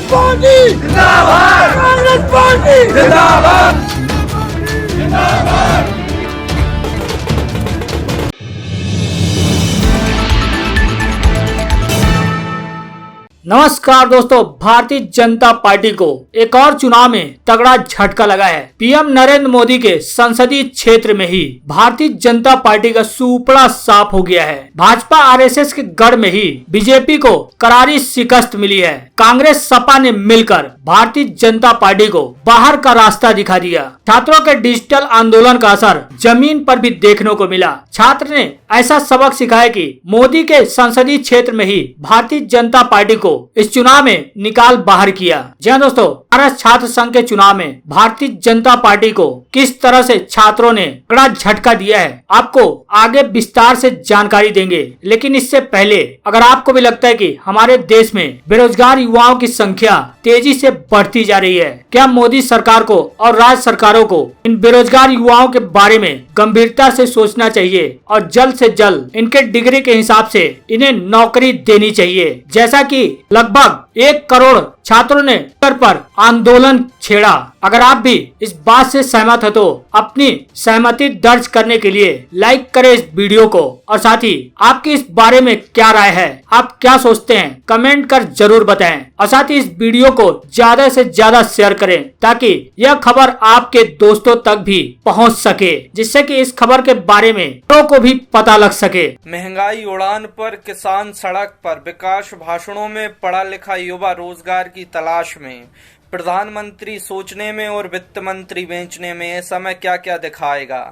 Party जिंदाबाद, Congress party जिंदाबाद, जिंदाबाद। नमस्कार दोस्तों, भारतीय जनता पार्टी को एक और चुनाव में तगड़ा झटका लगा है। पीएम नरेंद्र मोदी के संसदीय क्षेत्र में ही भारतीय जनता पार्टी का सुपड़ा साफ हो गया है। भाजपा आरएसएस के गढ़ में ही बीजेपी को करारी शिकस्त मिली है। कांग्रेस सपा ने मिलकर भारतीय जनता पार्टी को बाहर का रास्ता दिखा दिया। छात्रों के डिजिटल आंदोलन का असर जमीन पर भी देखने को मिला। छात्र ने ऐसा सबक सिखाया कि मोदी के संसदीय क्षेत्र में ही भारतीय जनता पार्टी को इस चुनाव में निकाल बाहर किया। जी हाँ दोस्तों, भारत छात्र संघ के चुनाव में भारतीय जनता पार्टी को किस तरह से छात्रों ने बड़ा झटका दिया है, आपको आगे विस्तार से जानकारी देंगे। लेकिन इससे पहले अगर आपको भी लगता है कि हमारे देश में बेरोजगार युवाओं की संख्या तेजी से बढ़ती जा रही है, क्या मोदी सरकार को और राज्य सरकारों को इन बेरोजगार युवाओं के बारे में गंभीरता से सोचना चाहिए और जल्द से जल्द इनके डिग्री के हिसाब से इन्हें नौकरी देनी चाहिए। जैसा कि लगभग 1 करोड़ छात्रों ने ट्विटर पर आंदोलन छेड़ा। अगर आप भी इस बात से सहमत हो तो अपनी सहमति दर्ज करने के लिए लाइक करें इस वीडियो को, और साथ ही आपकी इस बारे में क्या राय है, आप क्या सोचते हैं, कमेंट कर जरूर बताएं। और साथ ही इस वीडियो को ज्यादा से ज्यादा शेयर करें ताकि यह खबर आपके दोस्तों तक भी पहुंच सके, जिससे कि इस खबर के बारे में लोगों को भी पता लग सके। महंगाई उड़ान पर, किसान सड़क पर, विकास भाषणों में पढ़ा लिखा युवा रोजगार की तलाश में, प्रधानमंत्री सोचने में और वित्त मंत्री बेचने में, ये समय क्या क्या दिखाएगा।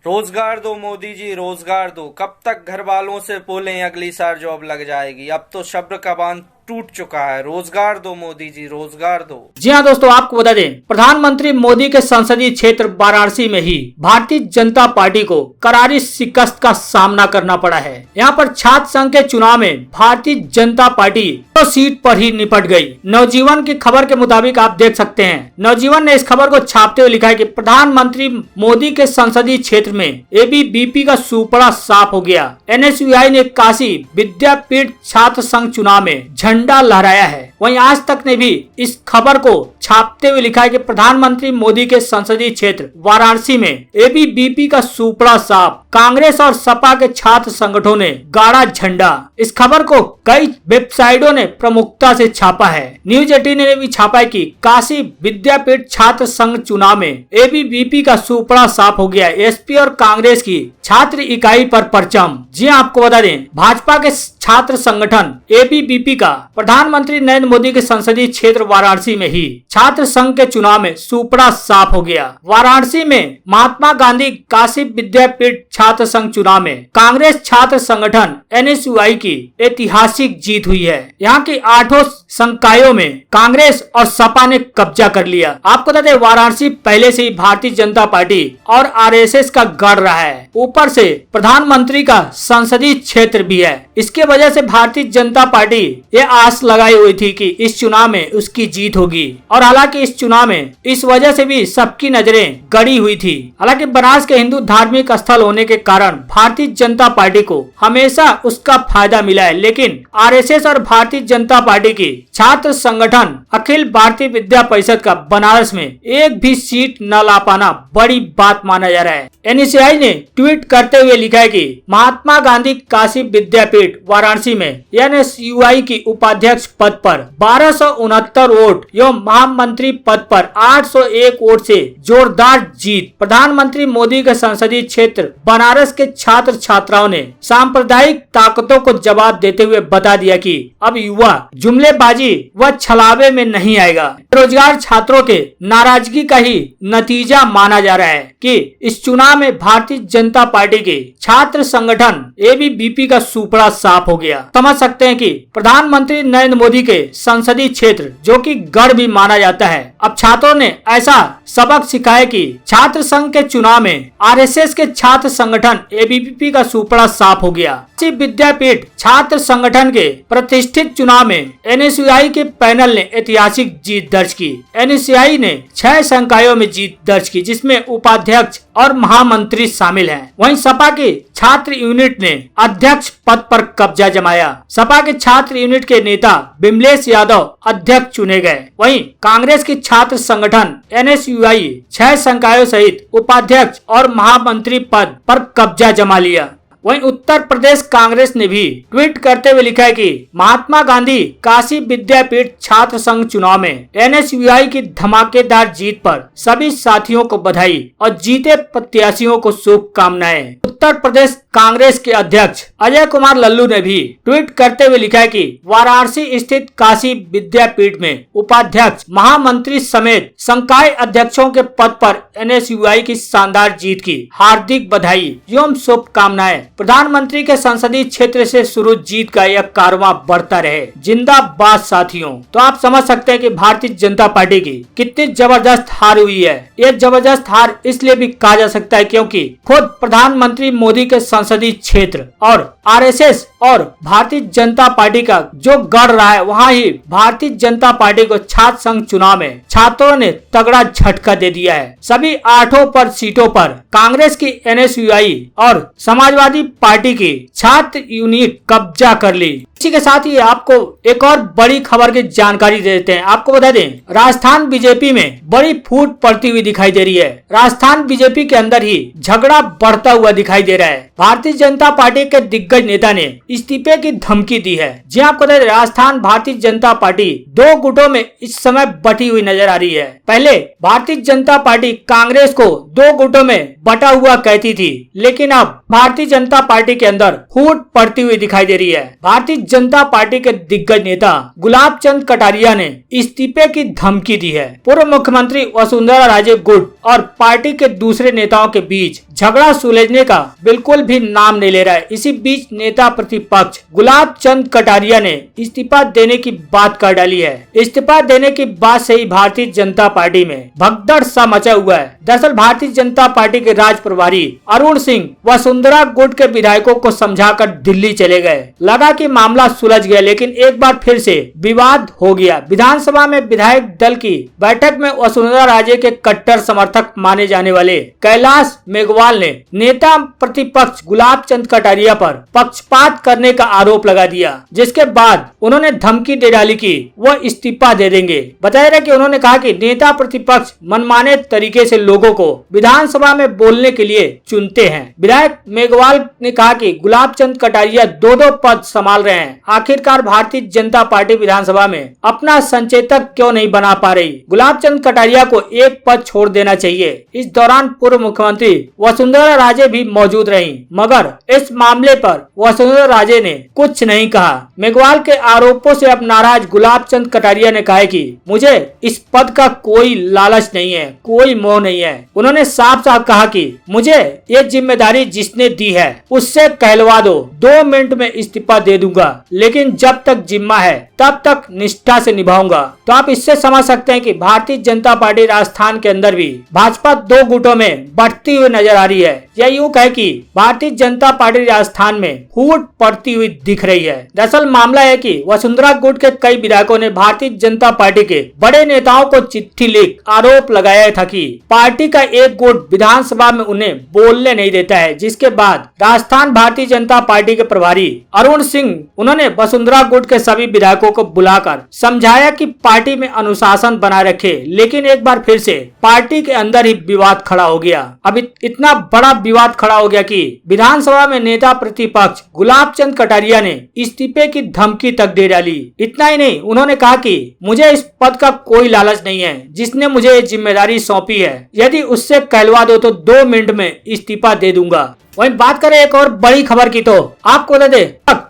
रोजगार दो मोदी जी, रोजगार दो। कब तक घर वालों से बोलें अगली साल जॉब लग जाएगी। अब तो सब्र का बांध टूट चुका है। रोजगार दो मोदी जी, रोजगार दो। जी हाँ दोस्तों, आपको बता दें, प्रधानमंत्री मोदी के संसदीय क्षेत्र वाराणसी में ही भारतीय जनता पार्टी को करारी शिकस्त का सामना करना पड़ा है। यहाँ पर छात्र संघ के चुनाव में भारतीय जनता पार्टी तो सीट पर ही निपट गई। नवजीवन की खबर के मुताबिक आप देख सकते हैं, नवजीवन ने इस खबर को छापते हुए लिखा है कि प्रधानमंत्री मोदी के संसदीय क्षेत्र में एबीवीपी का सुपड़ा साफ हो गया। एनएसयूआई ने काशी विद्यापीठ छात्र संघ चुनाव में झंडा लहराया है। वहीं आज तक ने भी इस खबर को छापते हुए लिखा है कि प्रधानमंत्री मोदी के संसदीय क्षेत्र वाराणसी में एबीवीपी का सुपड़ा साफ। कांग्रेस और सपा के छात्र संगठनों ने गाड़ा झंडा। इस खबर को कई वेबसाइटों ने प्रमुखता से छापा है। न्यूज 18 ने भी छापा है कि काशी विद्यापीठ छात्र संघ चुनाव में एबीवीपी का सुपड़ा साफ हो गया। एसपी और कांग्रेस की छात्र इकाई पर परचम। जी आपको बता दें, भाजपा के छात्र संगठन एबीवीपी का प्रधानमंत्री नरेंद्र मोदी के संसदीय क्षेत्र वाराणसी में ही छात्र संघ के चुनाव में सुपड़ा साफ हो गया। वाराणसी में महात्मा गांधी काशी विद्यापीठ छात्र संघ चुनाव में कांग्रेस छात्र संगठन एनएसयूआई की ऐतिहासिक जीत हुई है। यहाँ की 8 संकायों में कांग्रेस और सपा ने कब्जा कर लिया। आपको बता दें, वाराणसी पहले से ही भारतीय जनता पार्टी और आरएसएस का गढ़ रहा है। ऊपर से प्रधानमंत्री का संसदीय क्षेत्र भी है। इसके वजह से भारतीय जनता पार्टी ये आस लगाई हुई थी कि इस चुनाव में उसकी जीत होगी, और हालांकि इस चुनाव में इस वजह से भी सबकी नजरें गड़ी हुई थी। हालांकि बनारस के हिंदू धार्मिक स्थल होने के कारण भारतीय जनता पार्टी को हमेशा उसका फायदा मिला है, लेकिन आरएसएस और भारतीय जनता पार्टी की छात्र संगठन अखिल भारतीय विद्या परिषद का बनारस में एक भी सीट न ला पाना बड़ी बात माना जा रहा है। एनएसयूआई ने ट्वीट करते हुए लिखा है कि महात्मा गांधी काशी विद्यापीठ वाराणसी में एनएसयूआई की उपाध्यक्ष पद पर 1269 वोट एवं महामंत्री पद पर 801 वोट से जोरदार जीत। प्रधानमंत्री मोदी के संसदीय क्षेत्र बनारस के छात्र छात्राओं ने सांप्रदायिक ताकतों को जवाब देते हुए बता दिया कि अब युवा जुमलेबाजी व छलावे में नहीं आएगा। बेरोजगार छात्रों के नाराजगी का ही नतीजा माना जा रहा है कि इस चुनाव में भारतीय जनता पार्टी के छात्र संगठन एबीवीपी का सुपड़ा साफ हो गया। समझ सकते हैं कि प्रधानमंत्री नरेंद्र मोदी के संसदीय क्षेत्र, जो कि गढ़ भी माना जाता है, अब छात्रों ने ऐसा सबक सिखाया कि छात्र संघ के चुनाव में आरएसएस के छात्र संगठन एबीवीपी का सुपड़ा साफ हो गया। विद्यापीठ छात्र संगठन के प्रतिष्ठित चुनाव में एनएसयूआई एनएसयूआई के पैनल ने ऐतिहासिक जीत दर्ज की। एनएसयूआई ने 6 संकायों में जीत दर्ज की, जिसमें उपाध्यक्ष और महामंत्री शामिल हैं। वहीं सपा के छात्र यूनिट ने अध्यक्ष पद पर कब्जा जमाया। सपा के छात्र यूनिट के नेता विमलेश यादव अध्यक्ष चुने गए। वहीं कांग्रेस की छात्र संगठन एनएसयूआई 6 संकायों सहित उपाध्यक्ष और महामंत्री पद पर कब्जा जमा लिया। वहीं उत्तर प्रदेश कांग्रेस ने भी ट्वीट करते हुए लिखा है कि महात्मा गांधी काशी विद्यापीठ छात्र संघ चुनाव में एनएसयूआई की धमाकेदार जीत पर सभी साथियों को बधाई और जीते प्रत्याशियों को शुभकामनाएं। उत्तर प्रदेश कांग्रेस के अध्यक्ष अजय कुमार लल्लू ने भी ट्वीट करते हुए लिखा है कि वाराणसी स्थित काशी विद्यापीठ में उपाध्यक्ष, महामंत्री समेत संकाय अध्यक्षों के पद पर एनएसयूआई की शानदार जीत की हार्दिक बधाई एवं शुभकामनाएं। प्रधानमंत्री के संसदीय क्षेत्र से शुरू जीत का यह कारवां बढ़ता रहे। जिंदाबाद साथियों। तो आप समझ सकते हैं कि भारतीय जनता पार्टी की कितनी जबरदस्त हार हुई है। ये जबरदस्त हार इसलिए भी कहा जा सकता है क्योंकि खुद प्रधानमंत्री मोदी के संसदीय क्षेत्र और आरएसएस और भारतीय जनता पार्टी का जो गढ़ रहा है, वहाँ ही भारतीय जनता पार्टी को छात्र संघ चुनाव में छात्रों ने तगड़ा झटका दे दिया है। सभी 8 सीटों पर कांग्रेस की एनएसयूआई और समाजवादी पार्टी की छात्र यूनिट कब्जा कर ली। इसी के साथ ही आपको एक और बड़ी खबर की जानकारी दे देते हैं। आपको बता दें, राजस्थान बीजेपी में बड़ी फूट पड़ती हुई दिखाई दे रही है। राजस्थान बीजेपी के अंदर ही झगड़ा बढ़ता हुआ दिखाई दे रहा है। भारतीय जनता पार्टी के दिग्गज नेता ने इस्तीफे की धमकी दी है। जी आपको बता दें, राजस्थान भारतीय जनता पार्टी 2 गुटों में इस समय बटी हुई नजर आ रही है। पहले भारतीय जनता पार्टी कांग्रेस को 2 गुटों में बटा हुआ कहती थी, लेकिन अब भारतीय जनता पार्टी के अंदर फूट पड़ती हुई दिखाई दे रही है। भारतीय जनता पार्टी के दिग्गज नेता गुलाब चंद कटारिया ने इस्तीफे की धमकी दी है। पूर्व मुख्यमंत्री वसुंधरा राजे गुट और पार्टी के दूसरे नेताओं के बीच झगड़ा सुलझने का बिल्कुल भी नाम नहीं ले रहा है। इसी बीच नेता प्रतिपक्ष गुलाब चंद कटारिया ने इस्तीफा देने की बात कर डाली है। इस्तीफा देने की बात से ही भारतीय जनता पार्टी में भगदड़ सा मचा हुआ है। दरअसल भारतीय जनता पार्टी के राज प्रभारी अरुण सिंह वसुंधरा गुट के विधायकों को समझाकर दिल्ली चले गए। लगा कि मामला सुलझ गया, लेकिन एक बार फिर से विवाद हो गया। विधानसभा में विधायक दल की बैठक में वसुंधरा राजे के कट्टर समर्थक माने जाने वाले कैलाश मेघवाल ने नेता प्रतिपक्ष गुलाब चंद कटारिया पर पक्षपात करने का आरोप लगा दिया, जिसके बाद उन्होंने धमकी दे डाली कि वह इस्तीफा दे देंगे। बताया गया कि उन्होंने कहा कि नेता प्रतिपक्ष मनमाने तरीके से लोगों को विधानसभा में बोलने के लिए चुनते हैं। विधायक मेघवाल ने कहा कि गुलाब चंद कटारिया 2 पद संभाल रहे हैं। आखिरकार भारतीय जनता पार्टी विधानसभा में अपना संचेतक क्यों नहीं बना पा रही? गुलाब चंद कटारिया को एक पद छोड़ देना चाहिए। इस दौरान पूर्व मुख्यमंत्री वसुंधरा राजे भी मौजूद रहीं, मगर इस मामले पर वसुंधरा राजे ने कुछ नहीं कहा। मेघवाल के आरोपों से अब नाराज गुलाब चंद कटारिया ने कहा कि मुझे इस पद का कोई लालच नहीं है, कोई मोह नहीं है। उन्होंने साफ साफ कहा कि मुझे ये जिम्मेदारी जिसने दी है उससे कहलवा दो, 2 मिनट में इस्तीफा दे दूंगा, लेकिन जब तक जिम्मा है तब तक निष्ठा से निभाऊंगा। तो आप इससे समझ सकते हैं कि भारतीय जनता पार्टी राजस्थान के अंदर भी भाजपा 2 गुटों में बढ़ती हुई नजर आ रही है। या यूं कहे कि भारतीय जनता पार्टी राजस्थान में फूट पड़ती हुई दिख रही है। दरअसल मामला है कि वसुंधरा गुट के कई विधायकों ने भारतीय जनता पार्टी के बड़े नेताओं को चिट्ठी लिख आरोप लगाया था कि पार्टी का एक गुट विधानसभा में उन्हें बोलने नहीं देता है, जिसके बाद राजस्थान भारतीय जनता पार्टी के प्रभारी अरुण सिंह उन्होंने वसुंधरा गुट के सभी विधायकों को बुलाकर समझाया कि पार्टी में अनुशासन बना रखे, लेकिन एक बार फिर से पार्टी के अंदर ही विवाद खड़ा हो गया। अब इतना बड़ा विवाद खड़ा हो गया कि विधानसभा में नेता प्रतिपक्ष गुलाब चंद कटारिया ने इस्तीफे की धमकी तक दे डाली। इतना ही नहीं, उन्होंने कहा कि मुझे इस पद का कोई लालच नहीं है, जिसने मुझे ये जिम्मेदारी सौंपी है, यदि उससे कहलवा दो तो 2 मिनट में इस्तीफा दे दूंगा। वहीं बात करें एक और बड़ी खबर की, तो आपको बता दें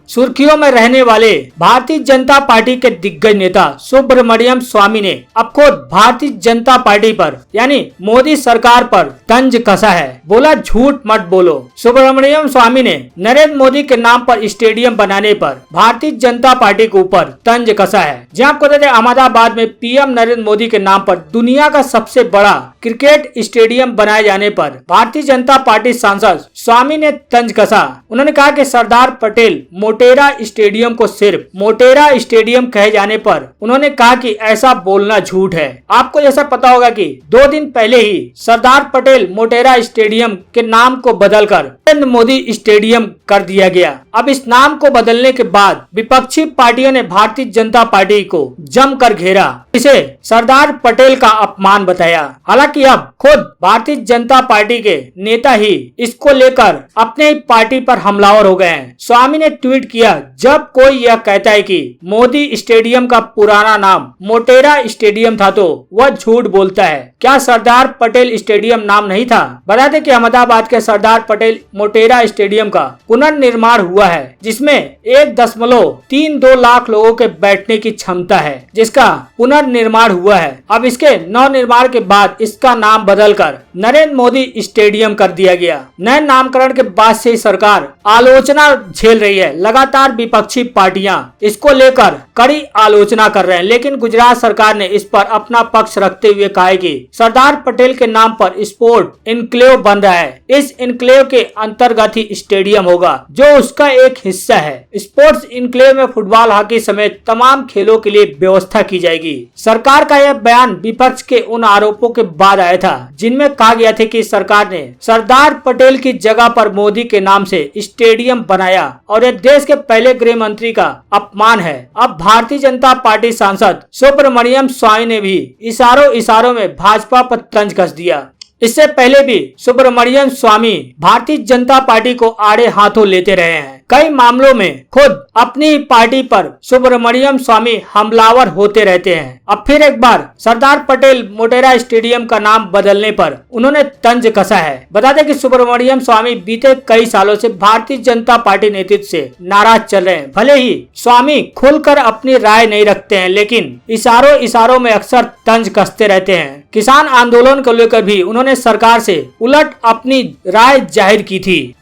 सुर्खियों में रहने वाले भारतीय जनता पार्टी के दिग्गज नेता सुब्रमण्यम स्वामी ने अब खुद भारतीय जनता पार्टी पर यानी मोदी सरकार पर तंज कसा है। बोला झूठ मत बोलो। सुब्रमण्यम स्वामी ने नरेंद्र मोदी के नाम पर स्टेडियम बनाने पर भारतीय जनता पार्टी के ऊपर तंज कसा है। जहां आपको बता दें अहमदाबाद में पीएम नरेंद्र मोदी के नाम पर दुनिया का सबसे बड़ा क्रिकेट स्टेडियम बनाए जाने पर भारतीय जनता पार्टी सांसद स्वामी ने तंज कसा। उन्होंने कहा कि सरदार पटेल मोटे मोटेरा स्टेडियम को सिर्फ मोटेरा स्टेडियम कहे जाने पर उन्होंने कहा कि ऐसा बोलना झूठ है। आपको जैसा पता होगा कि 2 दिन पहले ही सरदार पटेल मोटेरा स्टेडियम के नाम को बदलकर नरेंद्र मोदी स्टेडियम कर दिया गया। अब इस नाम को बदलने के बाद विपक्षी पार्टियों ने भारतीय जनता पार्टी को जमकर घेरा, इसे सरदार पटेल का अपमान बताया। हालांकि अब खुद भारतीय जनता पार्टी के नेता ही इसको लेकर अपने ही पार्टी पर हमलावर हो गए हैं। स्वामी ने ट्वीट किया, जब कोई यह कहता है कि मोदी स्टेडियम का पुराना नाम मोटेरा स्टेडियम था तो वह झूठ बोलता है। क्या सरदार पटेल स्टेडियम नाम नहीं था? बता दें कि अहमदाबाद के सरदार पटेल मोटेरा स्टेडियम का पुनर्निर्माण हुआ है, जिसमें 1.32 लाख लोगों के बैठने की क्षमता है, जिसका पुनर्निर्माण हुआ है। अब इसके नवनिर्माण के बाद इसका नाम बदलकर नरेंद्र मोदी स्टेडियम कर दिया गया। नए नामकरण के बाद से सरकार आलोचना झेल रही है। लगातार विपक्षी पार्टियां इसको लेकर कड़ी आलोचना कर रहे हैं, लेकिन गुजरात सरकार ने इस पर अपना पक्ष रखते हुए कहा है कि सरदार पटेल के नाम पर स्पोर्ट इनक्लेव बन रहा है। इस इनक्लेव के अंतर्गत ही स्टेडियम होगा, जो उसका एक हिस्सा है। स्पोर्ट्स इनक्लेव में फुटबॉल, हॉकी समेत तमाम खेलों के लिए व्यवस्था की जाएगी। सरकार का यह बयान विपक्ष के उन आरोपों के बाद आया था जिनमें कहा गया था कि सरकार ने सरदार पटेल की जगह पर मोदी के नाम से स्टेडियम बनाया और यह देश के पहले गृह मंत्री का अपमान है। अब भारतीय जनता पार्टी सांसद सुब्रमण्यम स्वामी ने भी इशारों में भाजपा पर तंज कस दिया। इससे पहले भी सुब्रमण्यम स्वामी भारतीय जनता पार्टी को आड़े हाथों लेते रहे हैं। कई मामलों में खुद अपनी पार्टी पर सुब्रमण्यम स्वामी हमलावर होते रहते हैं। अब फिर एक बार सरदार पटेल मोटेरा स्टेडियम का नाम बदलने पर उन्होंने तंज कसा है। बता दें कि सुब्रमण्यम स्वामी बीते कई सालों से भारतीय जनता पार्टी नेतृत्व से नाराज चल रहे हैं। भले ही स्वामी खुलकर अपनी राय नहीं रखते हैं, लेकिन इशारों में अक्सर तंज कसते रहते हैं। किसान आंदोलन को लेकर भी उन्होंने सरकार से उलट अपनी राय जाहिर की थी।